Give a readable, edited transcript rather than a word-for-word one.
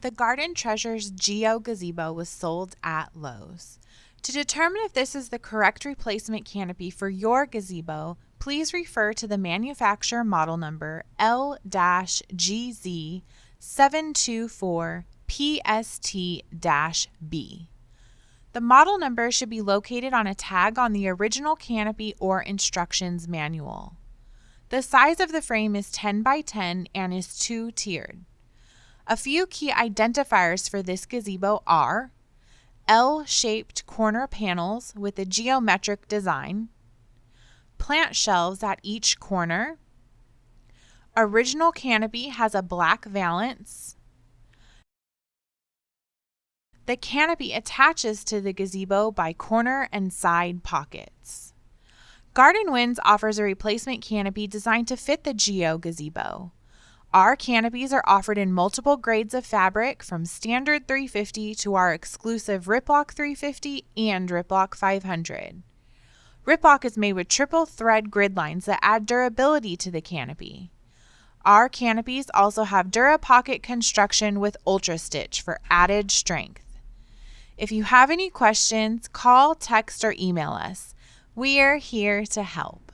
The Garden Treasures Geo Gazebo was sold at Lowe's. To determine if this is the correct replacement canopy for your gazebo, please refer to the manufacturer model number L-GZ724PST-B. The model number should be located on a tag on the original canopy or instructions manual. The size of the frame is 10 by 10 and is two-tiered. A few key identifiers for this gazebo are L-shaped corner panels with a geometric design, plant shelves at each corner, original canopy has a black valance, the canopy attaches to the gazebo by corner and side pockets. Garden Winds offers a replacement canopy designed to fit the Geo Gazebo. Our canopies are offered in multiple grades of fabric from standard 350 to our exclusive Riplock 350 and Riplock 500. Riplock is made with triple thread grid lines that add durability to the canopy. Our canopies also have DuraPocket construction with Ultra Stitch for added strength. If you have any questions, call, text, or email us. We're here to help.